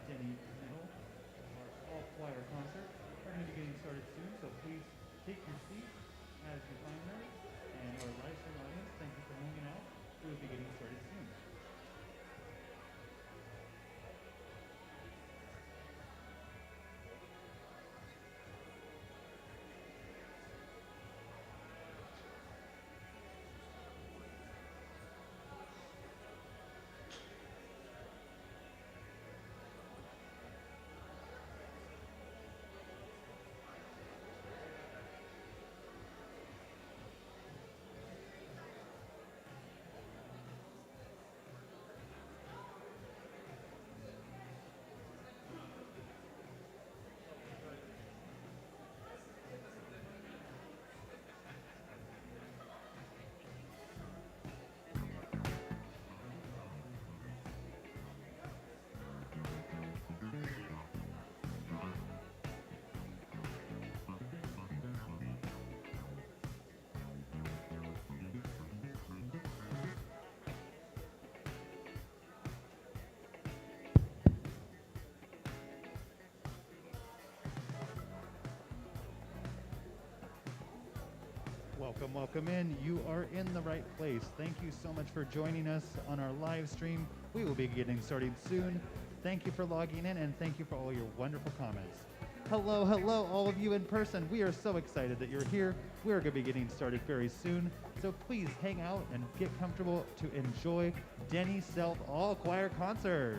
Denny Sealth, our all choir concert. We're going to be getting started soon, so please take your seats as you find them. And our live stream audience, thank you for hanging out. We will be getting started soon. Welcome, welcome in. You are in the right place. Thank you so much for joining us on our live stream. We will be getting started soon. Thank you for logging in, and thank you for all your wonderful comments. Hello, hello, all of you in person. We are so excited that you're here. We're going to be getting started very soon. So please hang out and get comfortable to enjoy Denny Sealth All Choir Concert.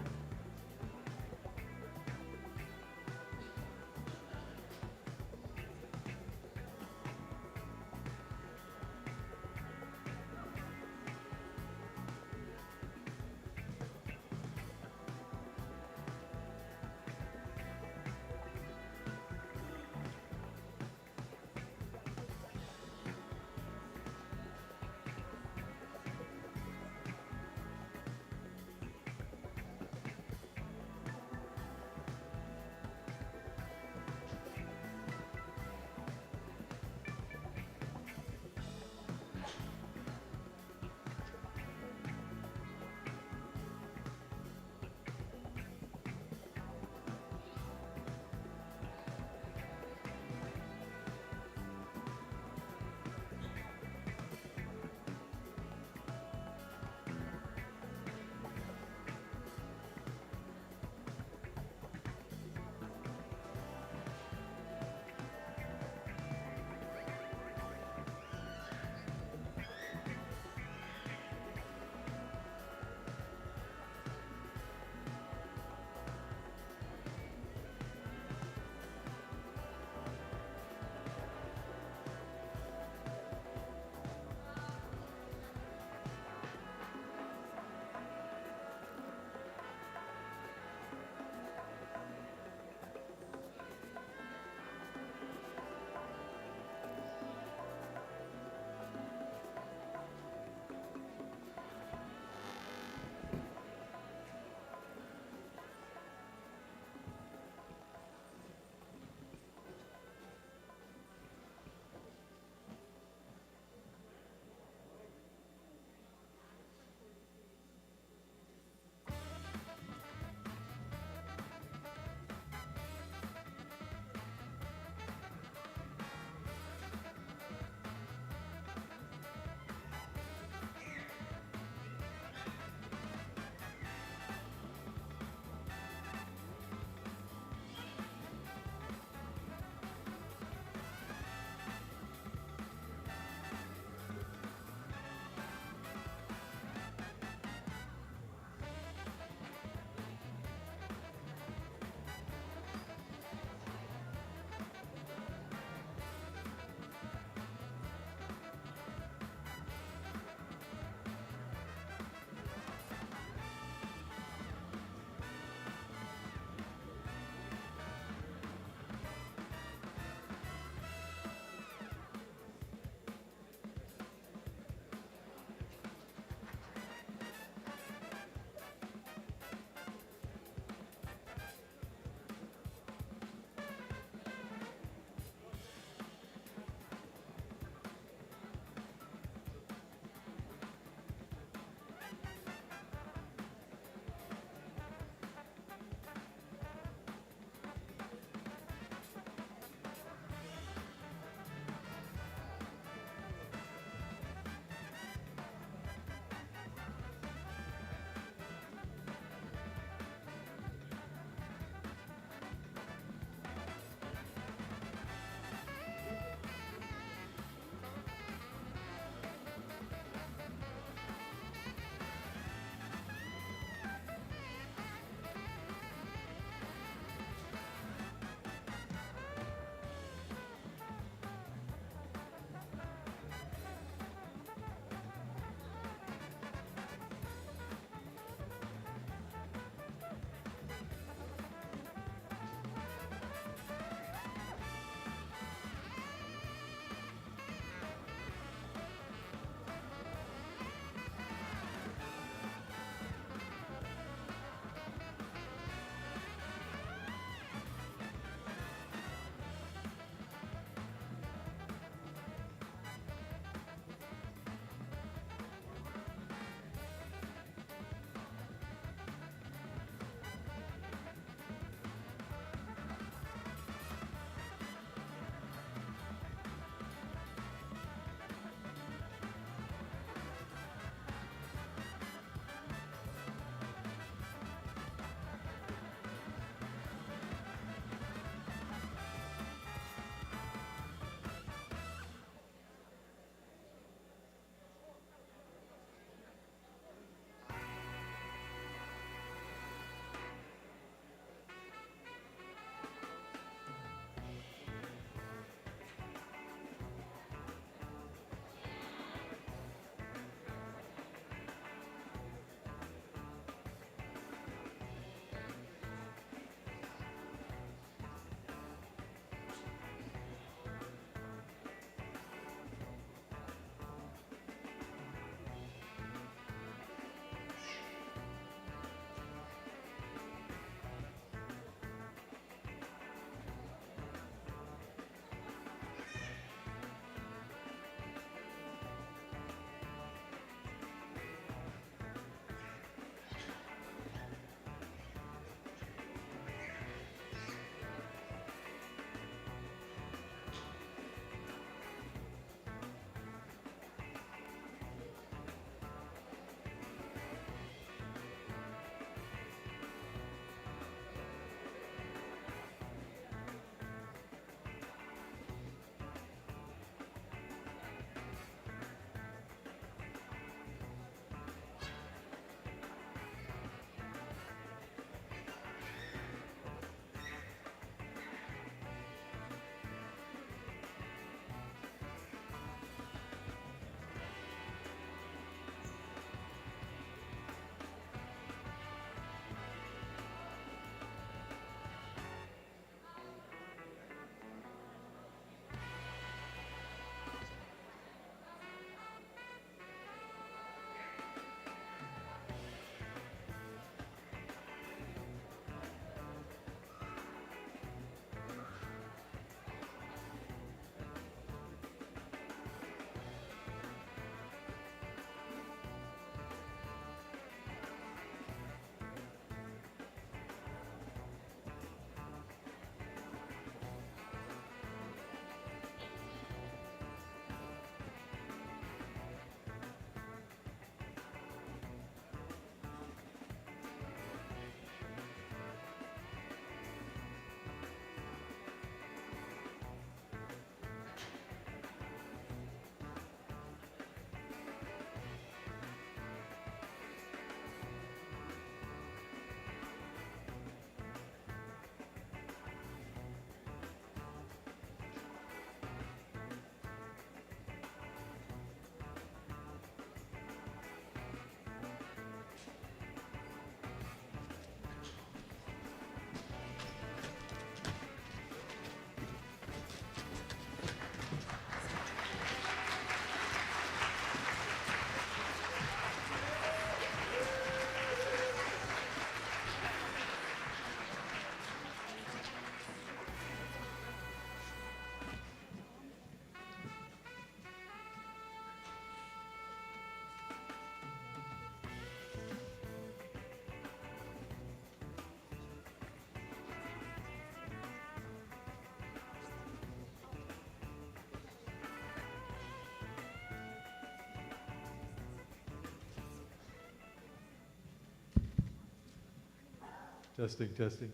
Testing, testing.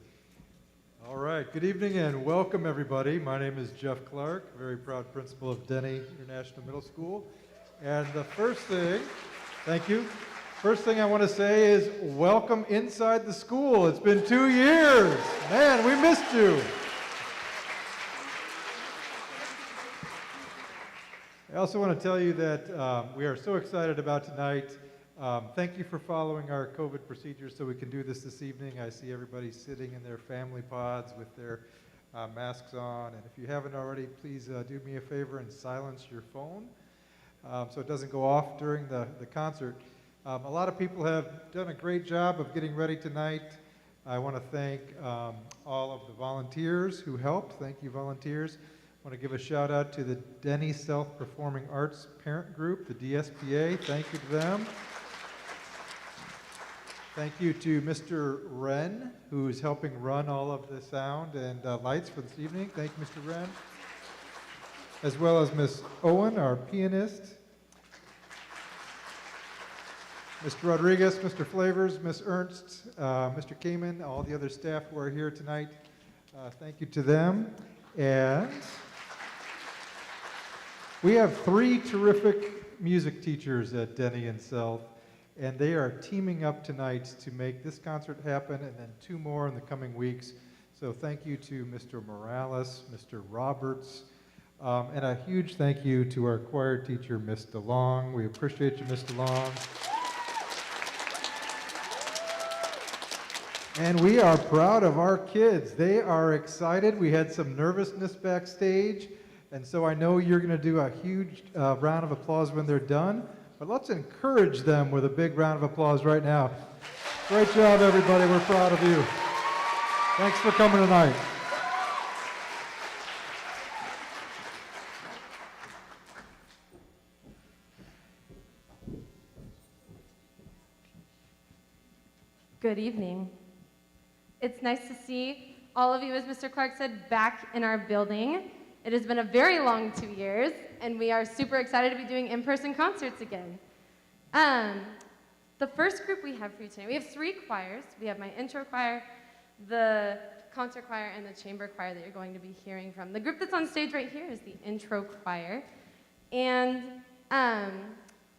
All right, good evening and welcome everybody. My name is Jeff Clark, very proud principal of Denny International Middle School. And the first thing, thank you. First thing I want to say is welcome inside the school. It's been 2 years. Man, we missed you. I also want to tell you that we are so excited about tonight. Thank you for following our COVID procedures so we can do this evening. I see everybody sitting in their family pods with their masks on. And if you haven't already, please do me a favor and silence your phone so it doesn't go off during the concert. A lot of people have done a great job of getting ready tonight. I want to thank all of the volunteers who helped. Thank you, volunteers. I want to give a shout out to the Denny Sealth Performing Arts Parent Group, the DSPA. Thank you to them. Thank you to Mr. Wren, who is helping run all of the sound and lights for this evening. Thank you, Mr. Wren. As well as Miss Owen, our pianist. Mr. Rodriguez, Mr. Flavors, Miss Ernst, Mr. Kamen, all the other staff who are here tonight. Thank you to them. And we have 3 terrific music teachers at Denny and Sealth, and they are teaming up tonight to make this concert happen and then 2 more in the coming weeks. So thank you to Mr. Morales, Mr. Roberts, and a huge thank you to our choir teacher, Miss DeLong. We appreciate you, Miss DeLong. And we are proud of our kids. They are excited. We had some nervousness backstage, and so I know you're going to do a huge round of applause when they're done. But let's encourage them with a big round of applause right now. Great job, everybody. We're proud of you. Thanks for coming tonight. Good evening. It's nice to see all of you, as Mr. Clark said, back in our building. It has been a very long 2 years, and we are super excited to be doing in-person concerts again. The first group we have for you tonight, we have 3 choirs. We have my intro choir, the concert choir, and the chamber choir that you're going to be hearing from. The group that's on stage right here is the intro choir. And I'm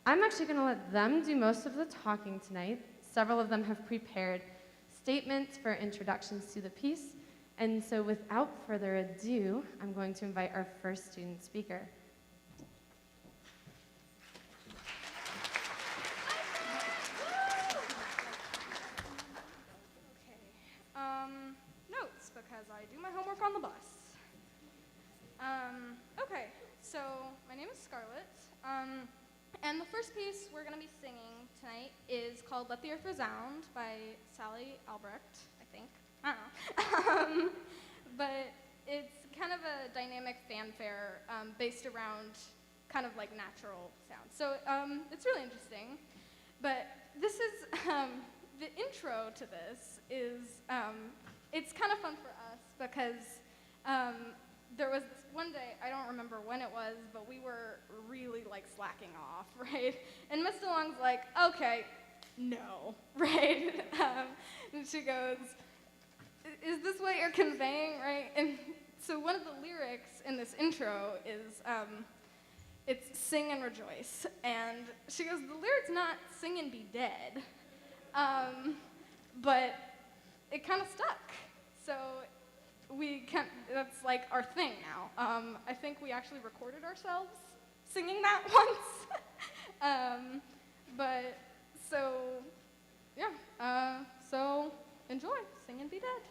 actually going to let them do most of the talking tonight. Several of them have prepared statements for introductions to the piece. And so without further ado, I'm going to invite our first student speaker. Notes, because I do my homework on the bus. Okay, so my name is Scarlett, and the first piece we're going to be singing tonight is called Let the Earth Resound by Sally Albrecht, I think. I don't know. But it's kind of a dynamic fanfare based around kind of like natural sounds. So it's really interesting. But this is, the intro to this is, it's kind of fun for us because there was one day, I don't remember when it was, but we were really like slacking off, right? And Miss DeLong's like, okay, no, right? And she goes, is this what you're conveying, right? And so one of the lyrics in this intro is, it's sing and rejoice. And she goes, the lyric's not sing and be dead, but it kind of stuck. So that's like our thing now. I think we actually recorded ourselves singing that once. But so, yeah, so enjoy, sing and be dead.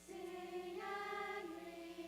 Sing and rejoice,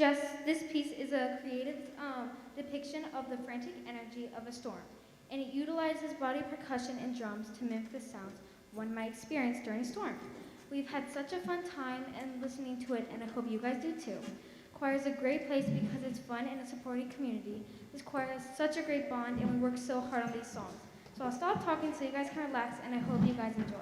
This piece is a creative depiction of the frantic energy of a storm, and it utilizes body percussion and drums to mimic the sounds one might experience during a storm. We've had such a fun time and listening to it, and I hope you guys do too. Choir is a great place because it's fun and a supporting community. This choir is such a great bond, and we work so hard on these songs. So I'll stop talking so you guys can relax, and I hope you guys enjoy.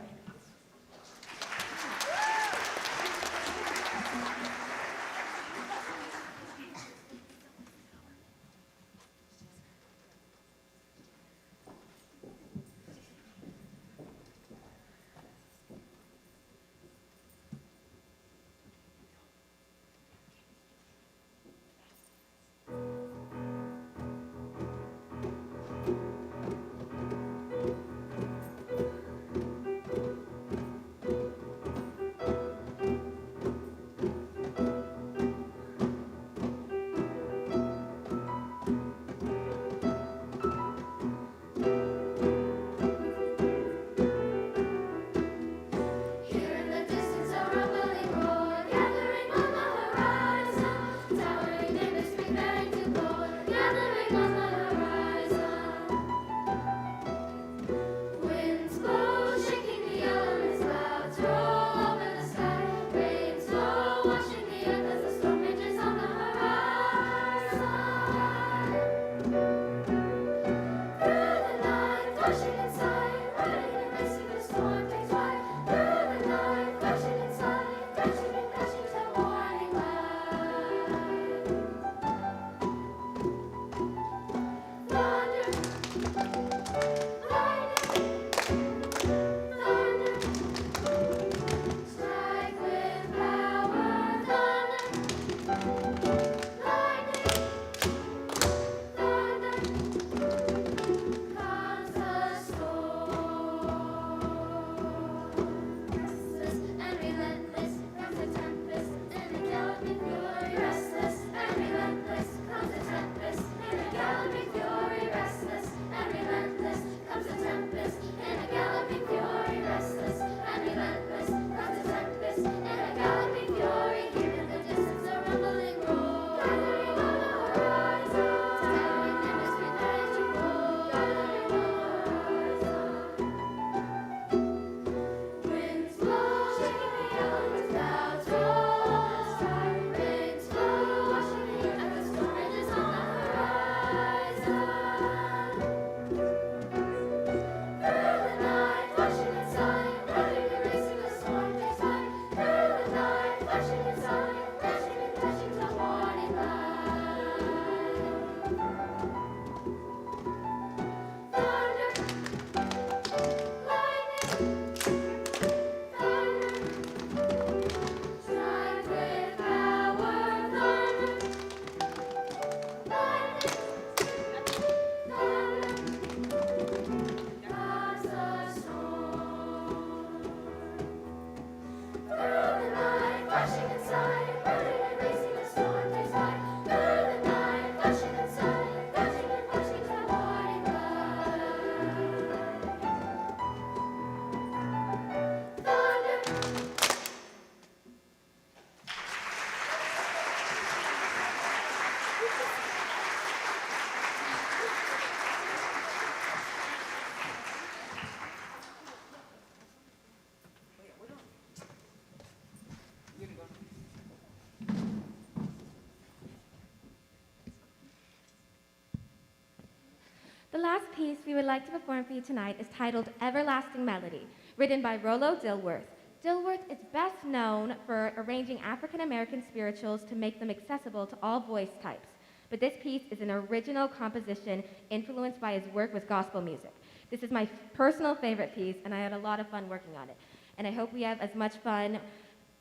The last piece we would like to perform for you tonight is titled Everlasting Melody, written by Rollo Dilworth. Dilworth is best known for arranging African American spirituals to make them accessible to all voice types. But this piece is an original composition influenced by his work with gospel music. This is my personal favorite piece, and I had a lot of fun working on it. And I hope we have as much fun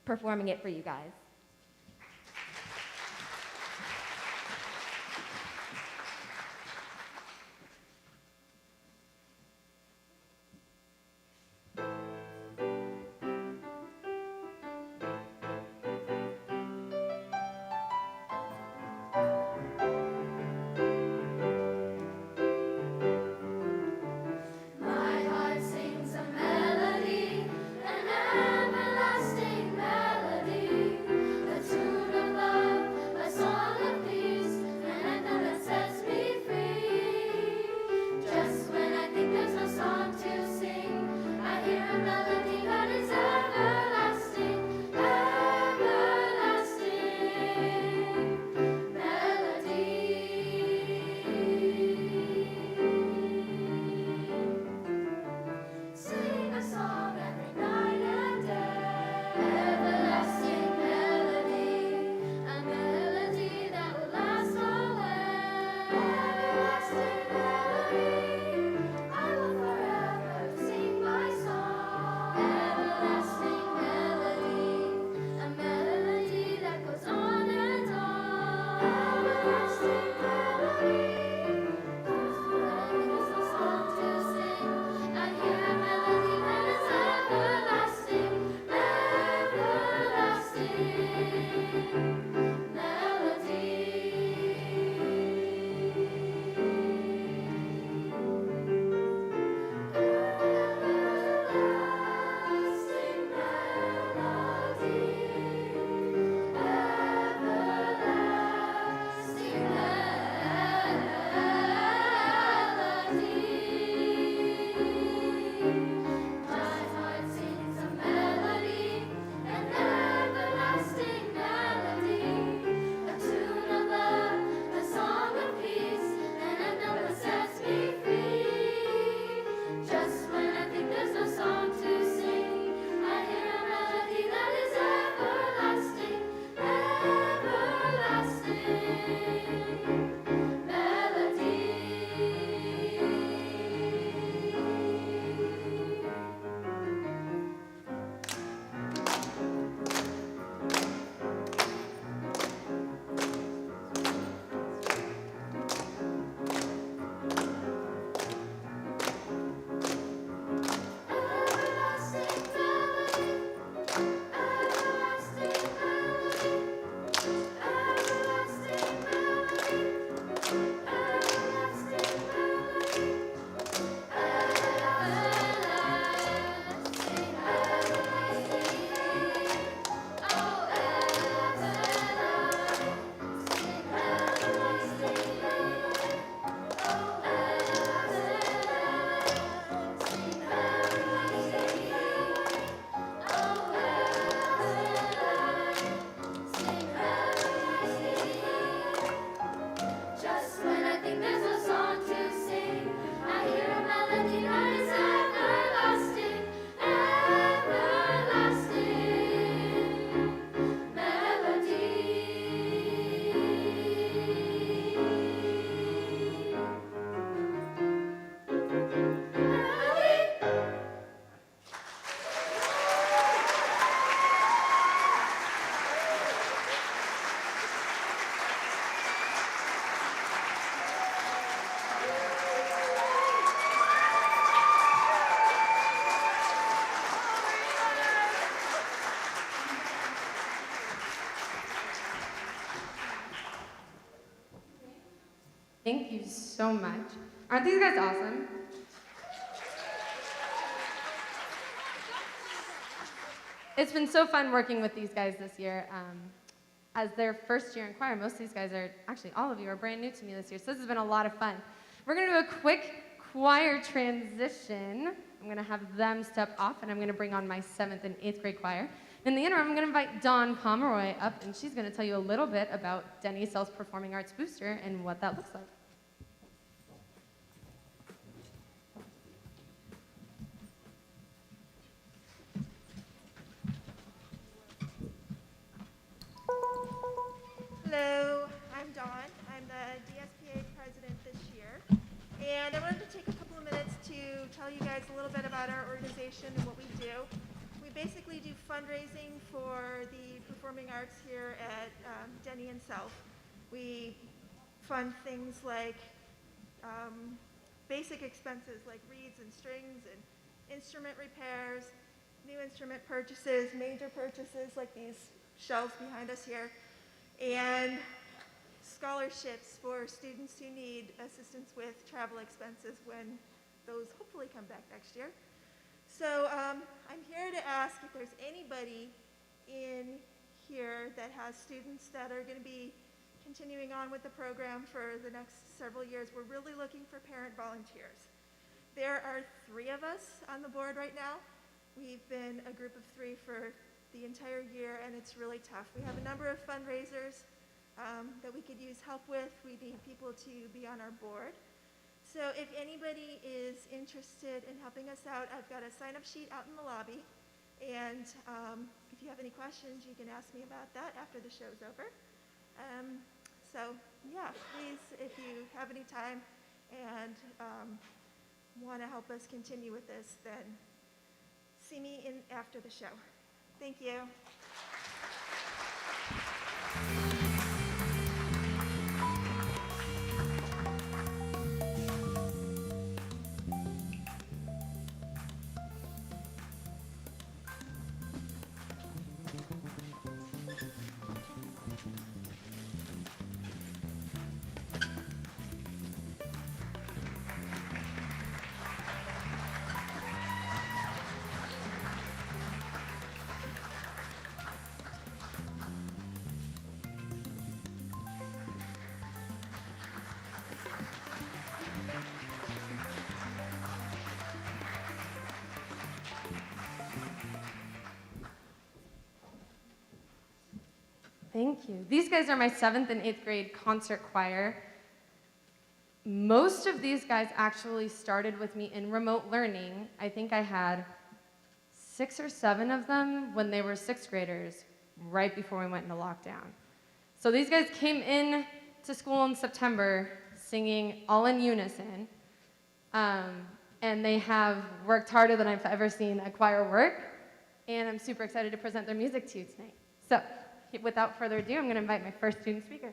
performing it for you guys. My heart sings a melody, an everlasting melody. Thank you so much. Aren't these guys awesome? It's been so fun working with these guys this year. As their first year in choir, most of these guys are, actually all of you are brand new to me this year, so this has been a lot of fun. We're gonna do a quick choir transition. I'm gonna have them step off and I'm gonna bring on my 7th and 8th grade choir. In the interim, I'm gonna invite Dawn Pomeroy up and she's gonna tell you a little bit about Denny Sealth Performing Arts Booster and what that looks like. Hello, I'm Dawn. I'm the DSPA president this year. And I wanted to take a couple of minutes to tell you guys a little bit about our organization and what we do. We basically do fundraising for the performing arts here at Denny Sealth. We fund things like basic expenses like reeds and strings and instrument repairs, new instrument purchases, major purchases like these shelves behind us here, and scholarships for students who need assistance with travel expenses when those hopefully come back next year. So I'm here to ask if there's anybody in here that has students that are going to be continuing on with the program for the next several years. We're really looking for parent volunteers. There are 3 of us on the board right now. We've been a group of 3 for the entire year, and it's really tough. We have a number of fundraisers that we could use help with. We need people to be on our board. So if anybody is interested in helping us out, I've got a sign-up sheet out in the lobby. And if you have any questions, you can ask me about that after the show's over. So yeah, please, if you have any time and want to help us continue with this, then see me in after the show. Thank you. Thank you. These guys are my 7th and 8th grade concert choir. Most of these guys actually started with me in remote learning. I think I had 6 or 7 of them when they were 6th graders, right before we went into lockdown. So these guys came in to school in September singing all in unison. And they have worked harder than I've ever seen a choir work. And I'm super excited to present their music to you tonight. So without further ado, I'm going to invite my first student speaker.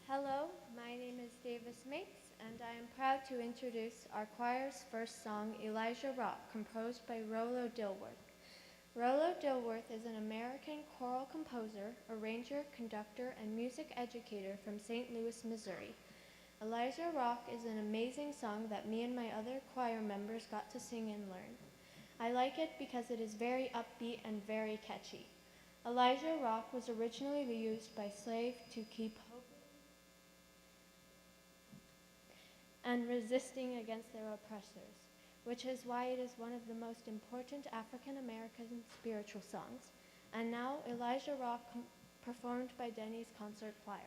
Hello, my name is Davis Mates, and I am proud to introduce our choir's first song, Elijah Rock, composed by Rollo Dilworth. Rollo Dilworth is an American choral composer, arranger, conductor, and music educator from St. Louis, Missouri. Elijah Rock is an amazing song that me and my other choir members got to sing and learn. I like it because it is very upbeat and very catchy. Elijah Rock was originally used by slaves to keep hope and resisting against their oppressors, which is why it is one of the most important African American spiritual songs. And now Elijah Rock performed by Denny's concert choir.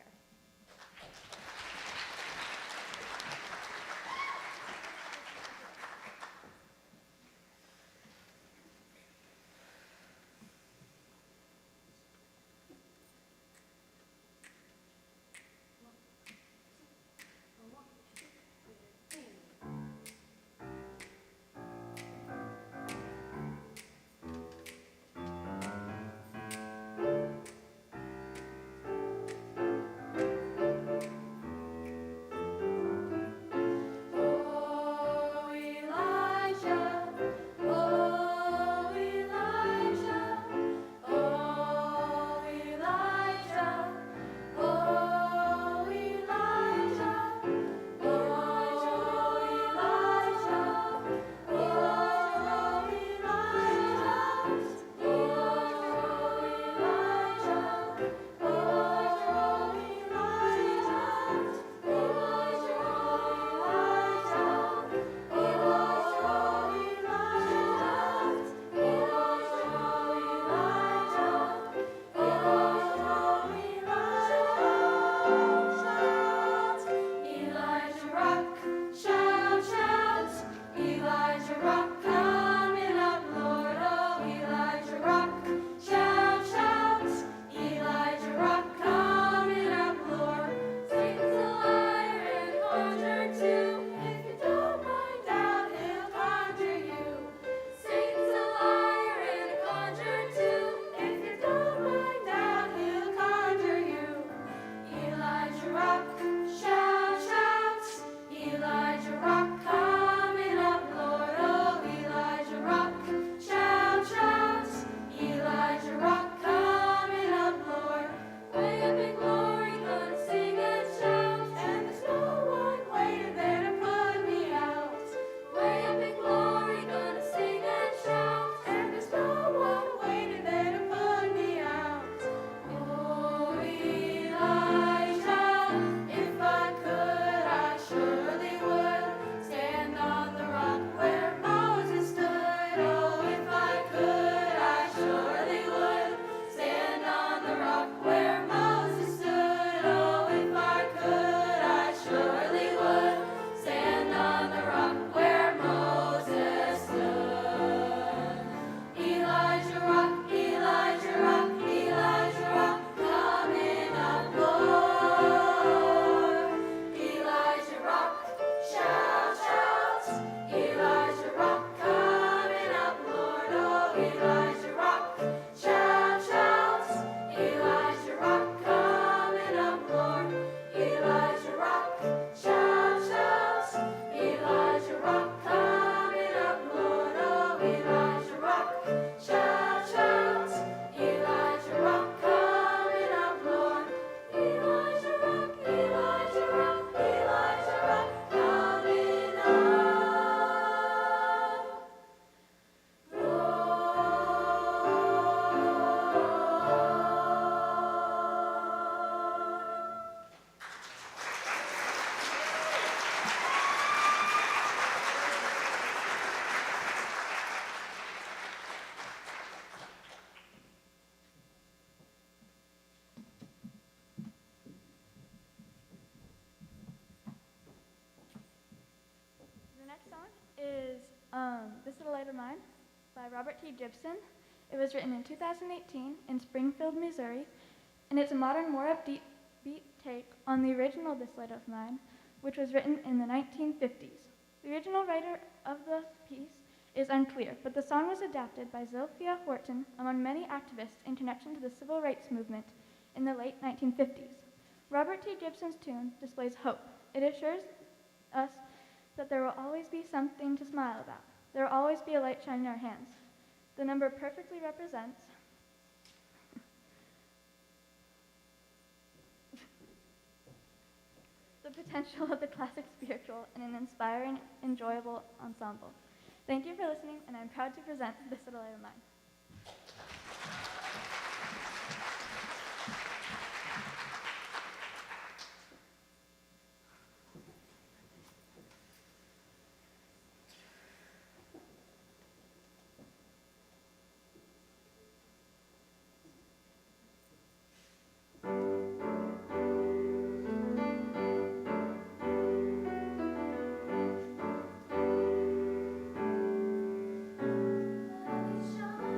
of Mine by Robert T. Gibson. It was written in 2018 in Springfield, Missouri, and it's a modern, more upbeat take on the original This Light of Mine, which was written in the 1950s. The original writer of the piece is unclear, but the song was adapted by Zilphia Horton among many activists in connection to the civil rights movement in the late 1950s. Robert T. Gibson's tune displays hope. It assures us that there will always be something to smile about. There will always be a light shining in our hands. The number perfectly represents the potential of the classic spiritual in an inspiring, enjoyable ensemble. Thank you for listening, and I'm proud to present This Little Light of Mine. Shine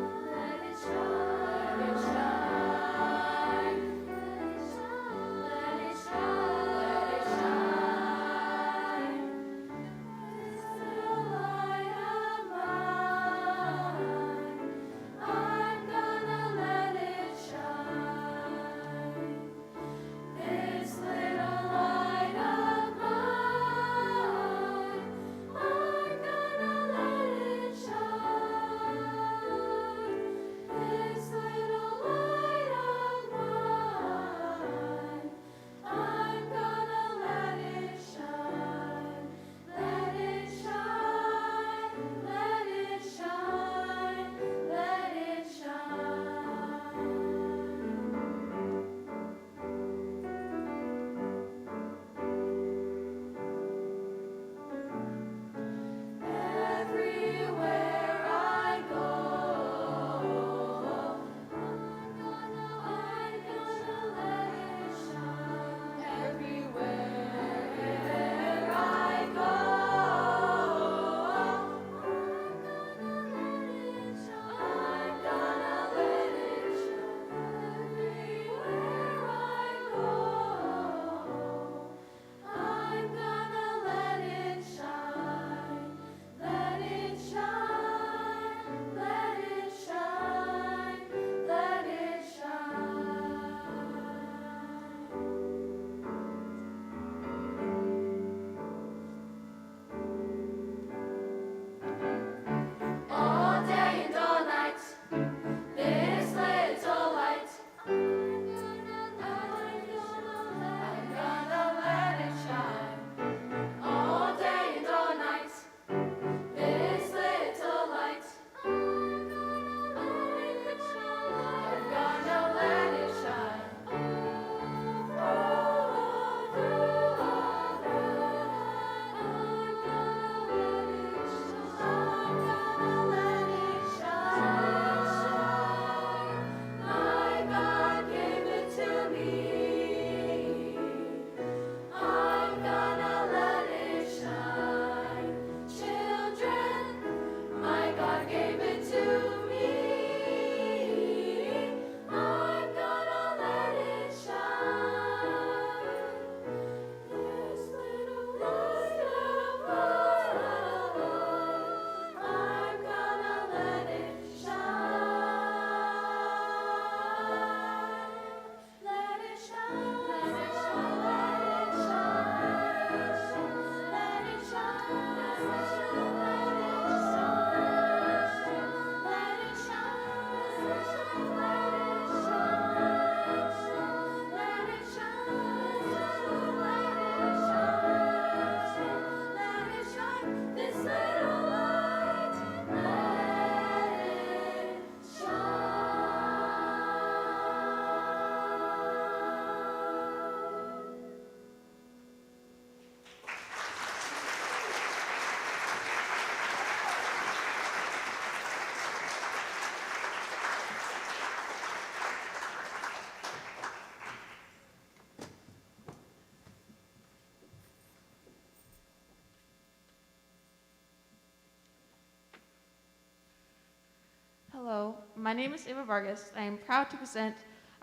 my name is Ava Vargas. I am proud to present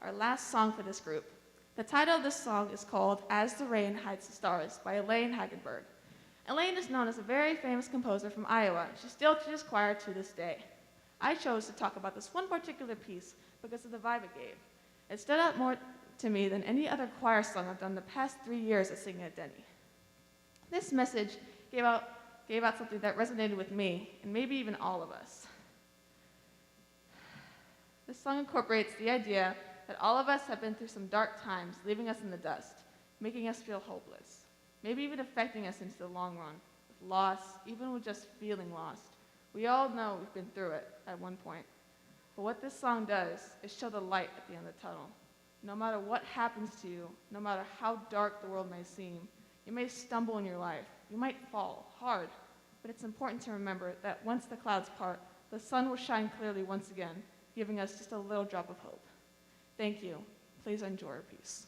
our last song for this group. The title of this song is called As the Rain Hides the Stars by Elaine Hagenberg. Elaine is known as a very famous composer from Iowa. She still teaches choir to this day. I chose to talk about this one particular piece because of the vibe it gave. It stood out more to me than any other choir song I've done the past 3 years of singing at Denny. This message gave out something that resonated with me, and maybe even all of us. This song incorporates the idea that all of us have been through some dark times, leaving us in the dust, making us feel hopeless, maybe even affecting us into the long run, with loss, even with just feeling lost. We all know we've been through it at one point. But what this song does is show the light at the end of the tunnel. No matter what happens to you, no matter how dark the world may seem, you may stumble in your life, you might fall hard, but it's important to remember that once the clouds part, the sun will shine clearly once again, giving us just a little drop of hope. Thank you. Please enjoy our piece.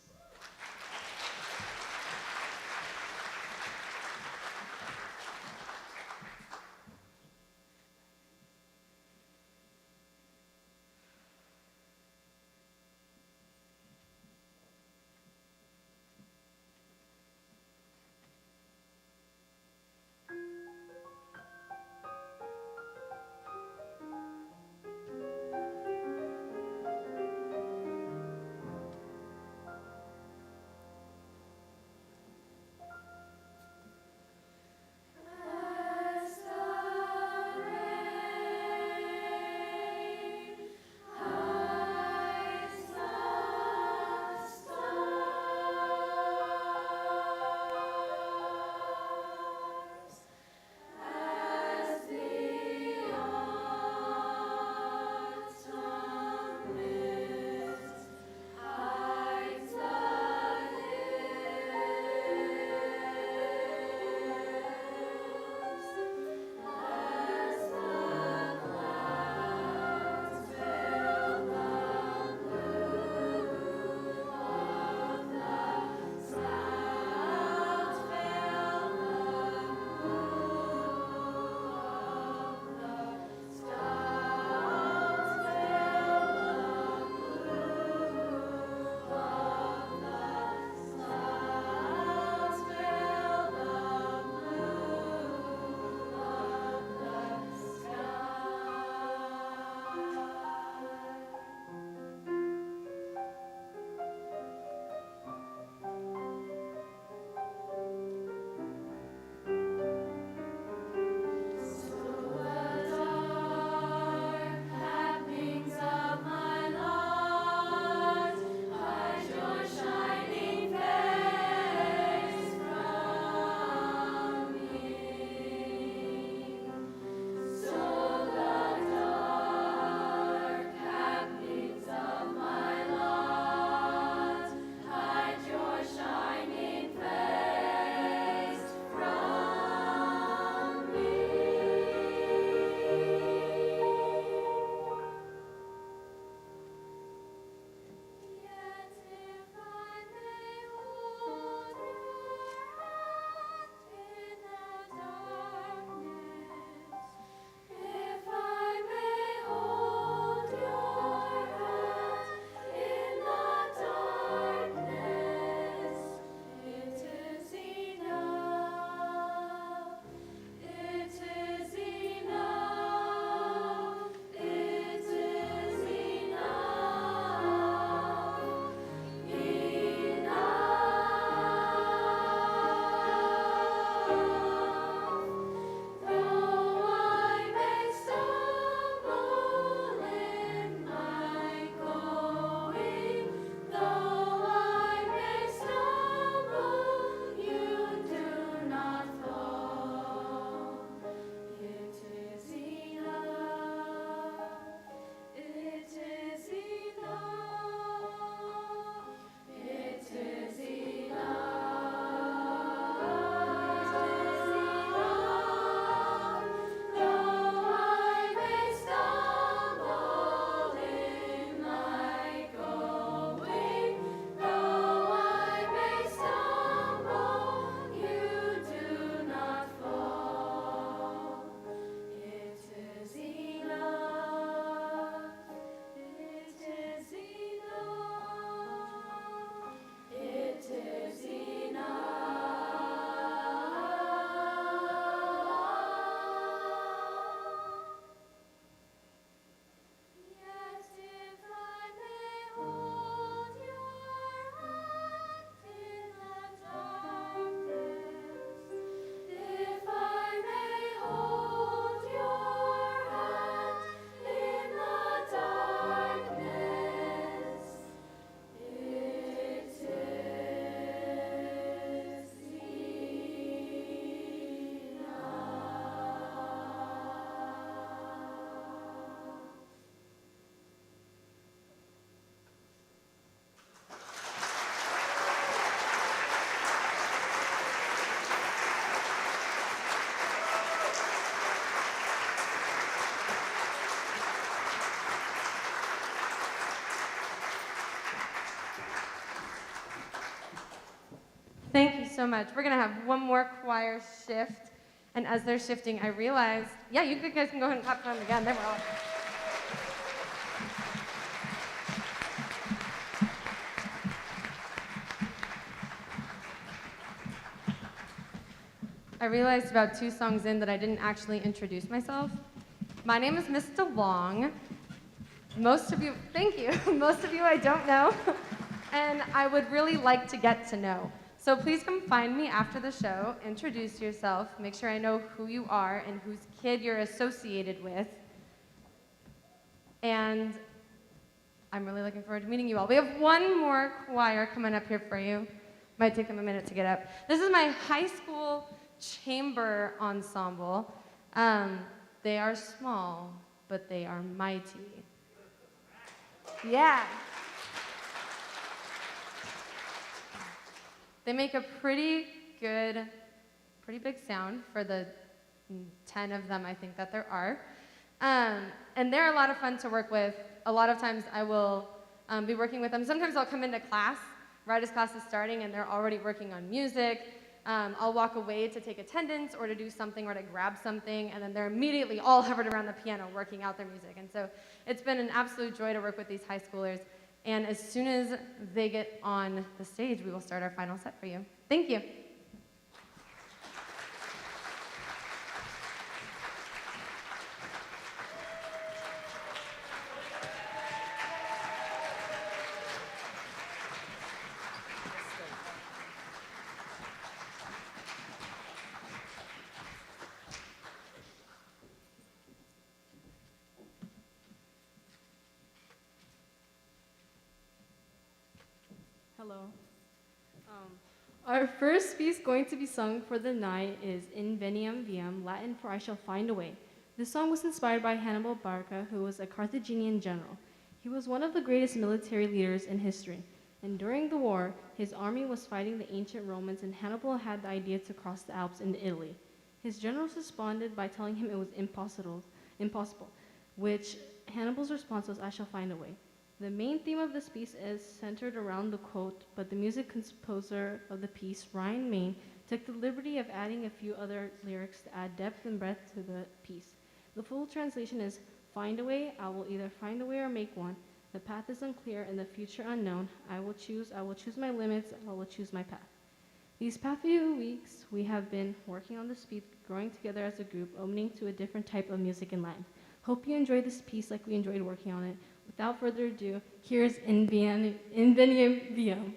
so much. We're gonna have one more choir shift, and as they're shifting, I realized, yeah, you guys can go ahead and clap for them again. They were awesome. I realized about 2 songs in that I didn't actually introduce myself. My name is Miss DeLong. Most of you, thank you. Most of you I don't know, and I would really like to get to know. So please come find me after the show, introduce yourself, make sure I know who you are and whose kid you're associated with. And I'm really looking forward to meeting you all. We have one more choir coming up here for you. Might take them a minute to get up. This is my high school chamber ensemble. They are small, but they are mighty. Yeah. They make a pretty big sound for the 10 of them I think that there are. And they're a lot of fun to work with. A lot of times I will be working with them. Sometimes I'll come into class right as class is starting and they're already working on music. I'll walk away to take attendance or to do something or to grab something, and then they're immediately all hovered around the piano working out their music. And so it's been an absolute joy to work with these high schoolers. And as soon as they get on the stage, we will start our final set for you. Thank you. Hello. Our first piece going to be sung for the night is In Veniam Viam, Latin for I Shall Find a Way. This song was inspired by Hannibal Barca, who was a Carthaginian general. He was one of the greatest military leaders in history, and during the war, his army was fighting the ancient Romans, and Hannibal had the idea to cross the Alps into Italy. His generals responded by telling him it was impossible, which Hannibal's response was, I shall find a way. The main theme of this piece is centered around the quote, but the music composer of the piece, Ryan Main, took the liberty of adding a few other lyrics to add depth and breadth to the piece. The full translation is, find a way, I will either find a way or make one. The path is unclear and the future unknown. I will choose my limits, I will choose my path. These past few weeks, we have been working on this piece, growing together as a group, opening to a different type of music in Latin. Hope you enjoyed this piece like we enjoyed working on it. Without further ado, here's In Veniam Viam.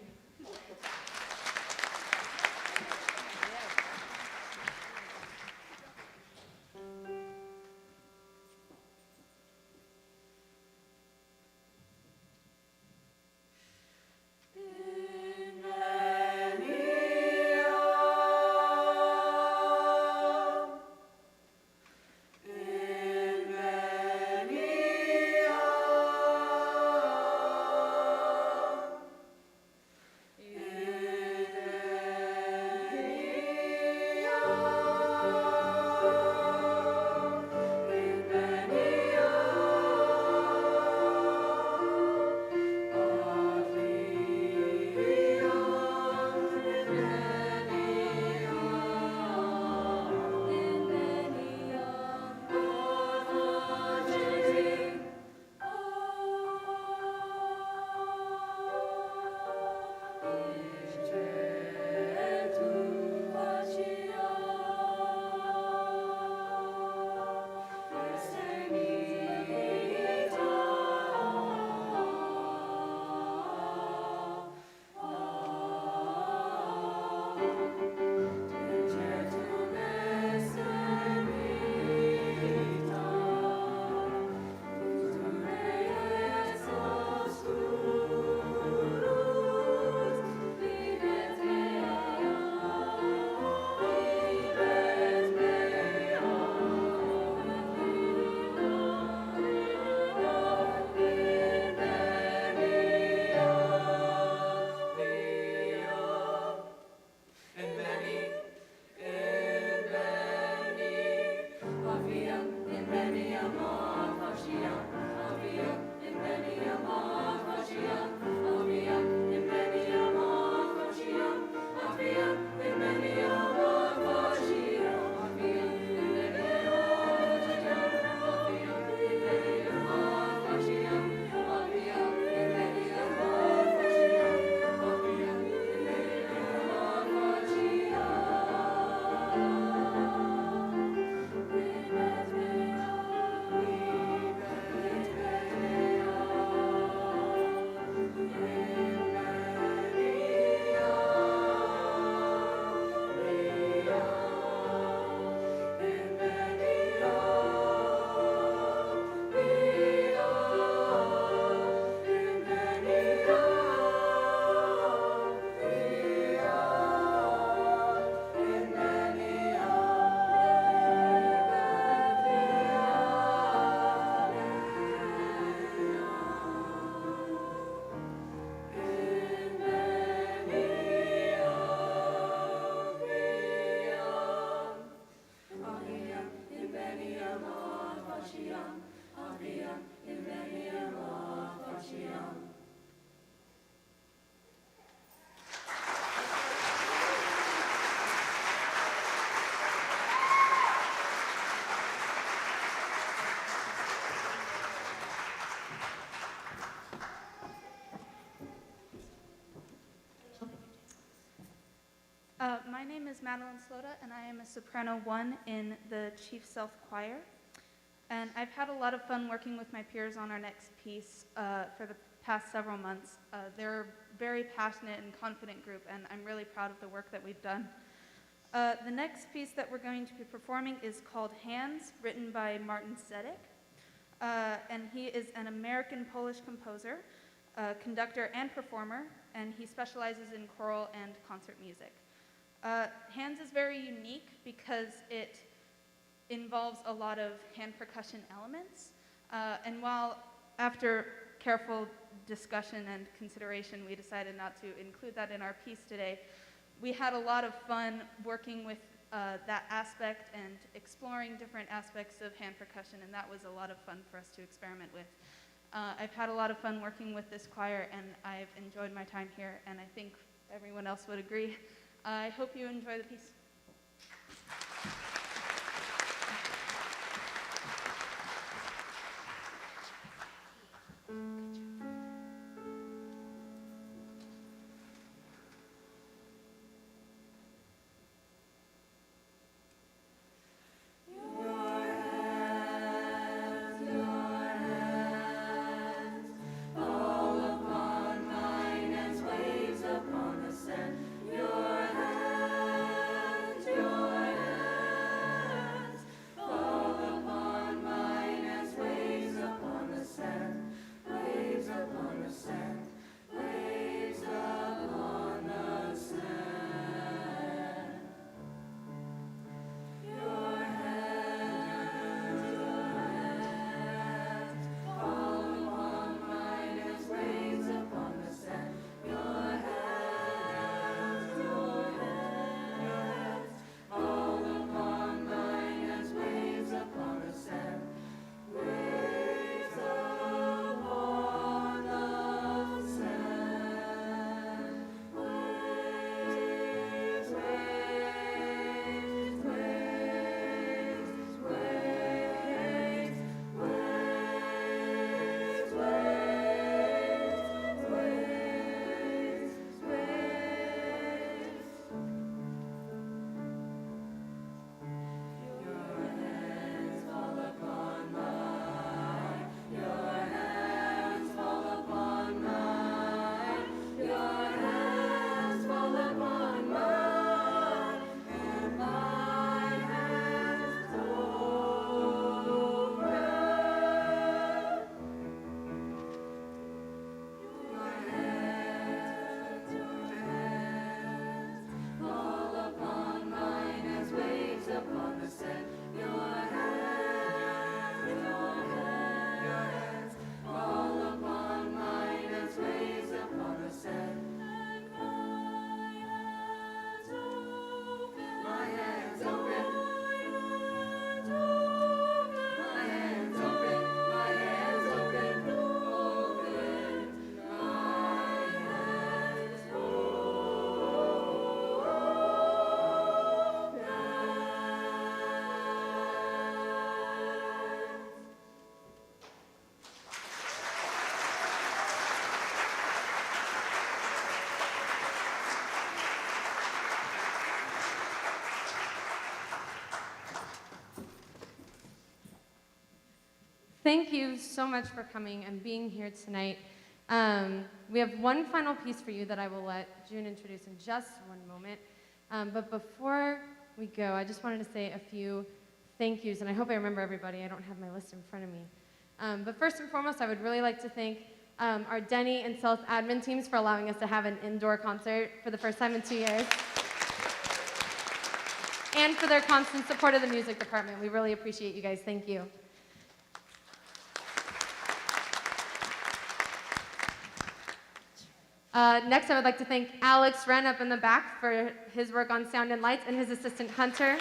My name is Madeline Slota, and I am a soprano 1 in the Chief Sealth Choir. And I've had a lot of fun working with my peers on our next piece for the past several months. They're a very passionate and confident group, and I'm really proud of the work that we've done. The next piece that we're going to be performing is called Hands, written by Martin Sedek. And he is an American-Polish composer, conductor, and performer, and he specializes in choral and concert music. Hands is very unique because it involves a lot of hand percussion elements. And while after careful discussion and consideration, we decided not to include that in our piece today, we had a lot of fun working with that aspect and exploring different aspects of hand percussion, and that was a lot of fun for us to experiment with. I've had a lot of fun working with this choir, and I've enjoyed my time here, and I think everyone else would agree. I hope you enjoy the piece. Thank you so much for coming and being here tonight. We have one final piece for you that I will let June introduce in just one moment. But before we go, I just wanted to say a few thank yous, and I hope I remember everybody. I don't have my list in front of me. But first and foremost, I would really like to thank our Denny and Sealth admin teams for allowing us to have an indoor concert for the first time in 2 years. And for their constant support of the music department. We really appreciate you guys. Thank you. Next, I would like to thank Alex Wren up in the back for his work on sound and lights, and his assistant Hunter.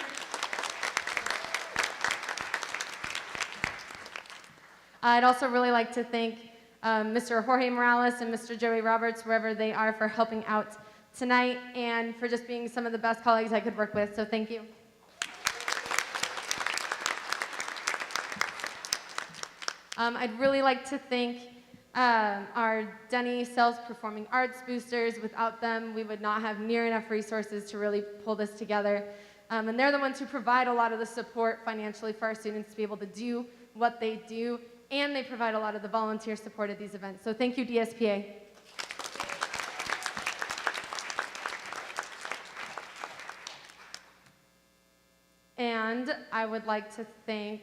I'd also really like to thank Mr. Jorge Morales and Mr. Joey Roberts, wherever they are, for helping out tonight and for just being some of the best colleagues I could work with, so thank you. I'd really like to thank our Denny Sealth Performing Arts boosters. Without them, we would not have near enough resources to really pull this together. And they're the ones who provide a lot of the support financially for our students to be able to do what they do, and they provide a lot of the volunteer support at these events. So thank you, DSPA. And I would like to thank,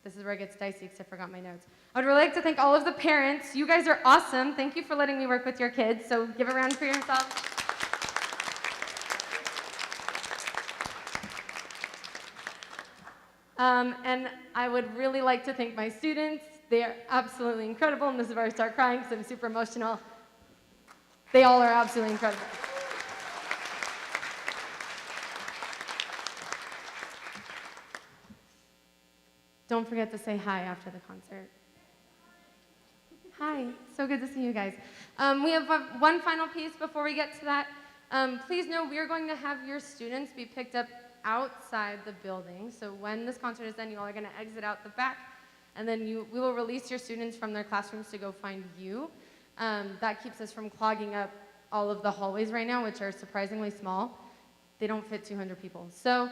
this is where it gets dicey because I forgot my notes. I would really like to thank all of the parents. You guys are awesome. Thank you for letting me work with your kids. So give a round for yourselves. And I would really like to thank my students. They are absolutely incredible, and this is where I start crying because I'm super emotional. They all are absolutely incredible. Don't forget to say hi after the concert. Hi, so good to see you guys. We have one final piece before we get to that. Please know we are going to have your students be picked up outside the building. So when this concert is done, you all are going to exit out the back, and then we will release your students from their classrooms to go find you. That keeps us from clogging up all of the hallways right now, which are surprisingly small. They don't fit 200 people. So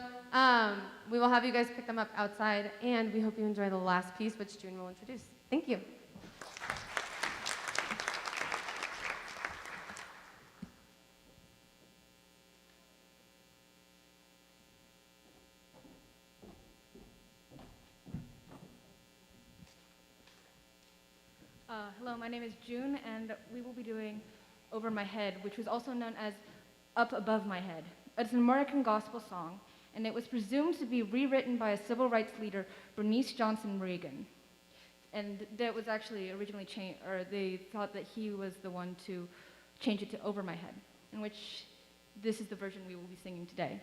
we will have you guys pick them up outside, and we hope you enjoy the last piece, which June will introduce. Thank you. Hello, my name is June, and we will be doing Over My Head, which was also known as Up Above My Head. It's an American gospel song, and it was presumed to be rewritten by a civil rights leader, Bernice Johnson Reagan. And that was actually originally changed, or they thought that he was the one to change it to Over My Head, in which this is the version we will be singing today.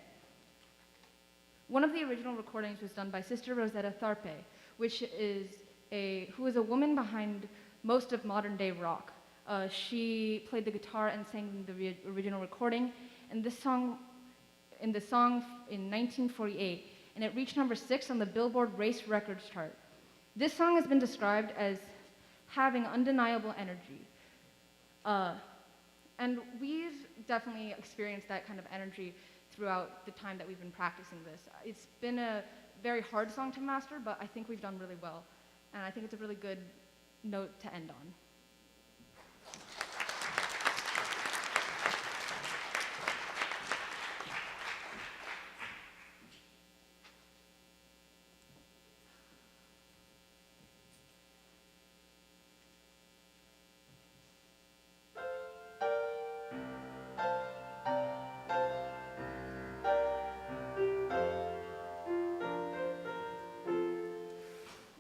One of the original recordings was done by Sister Rosetta Tharpe, who is a woman behind most of modern day rock. She played the guitar and sang the original recording, and this song in 1948, and it reached number 6 on the Billboard Race Records chart. This song has been described as having undeniable energy. And we've definitely experienced that kind of energy throughout the time that we've been practicing this. It's been a very hard song to master, but I think we've done really well. And I think it's a really good note to end on.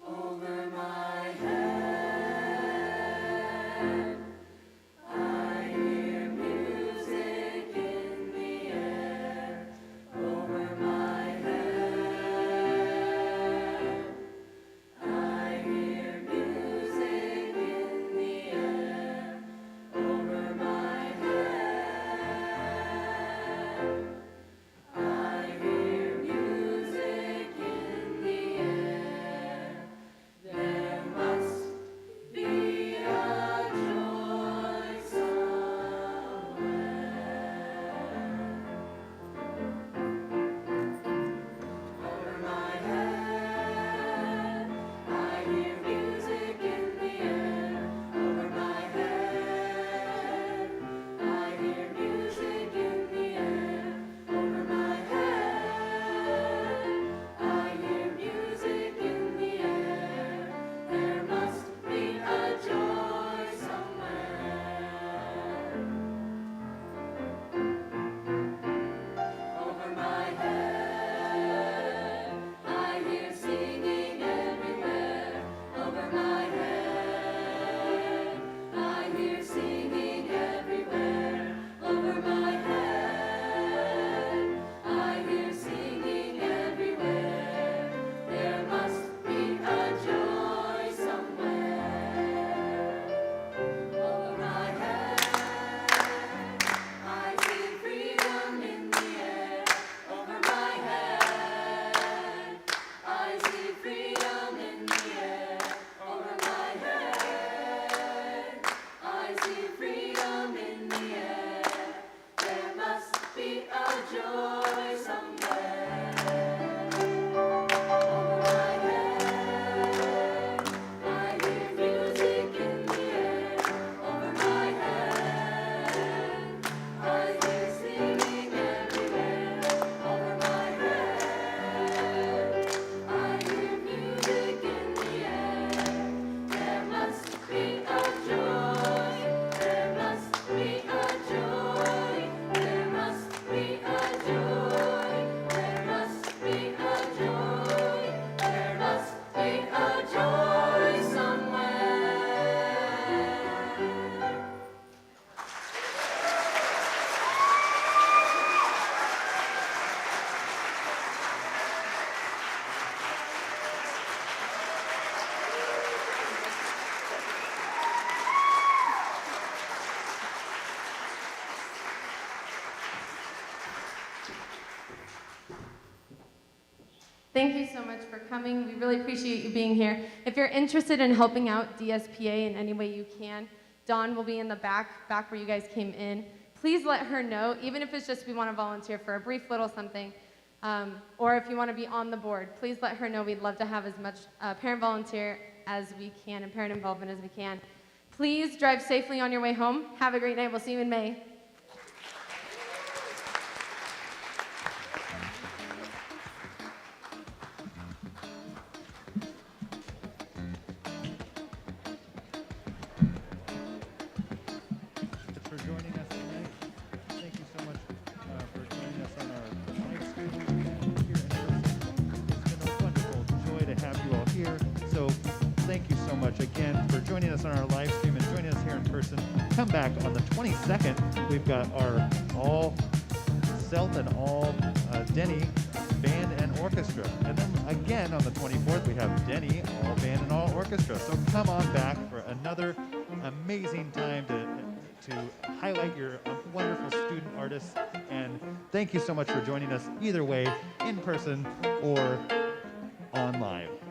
Over my head. thank you so much for coming. We really appreciate you being here. If you're interested in helping out DSPA in any way you can, Dawn will be in the back where you guys came in. Please let her know, even if it's just we want to volunteer for a brief little something, or if you want to be on the board, please let her know. We'd love to have as much parent volunteer as we can and parent involvement as we can. Please drive safely on your way home. Have a great night. We'll see you in May. For joining us tonight. Thank you so much for joining us on our live stream and here in person. It's been a wonderful joy to have you all here. So thank you so much again for joining us on our live stream and joining us here in person. Come back on the 22nd. We've got our all Sealth and all Denny band and orchestra. And then again on the 24th, we have Denny, all band and all orchestra. So come on back for another amazing time to highlight your wonderful student artists. And thank you so much for joining us either way, in person or on live.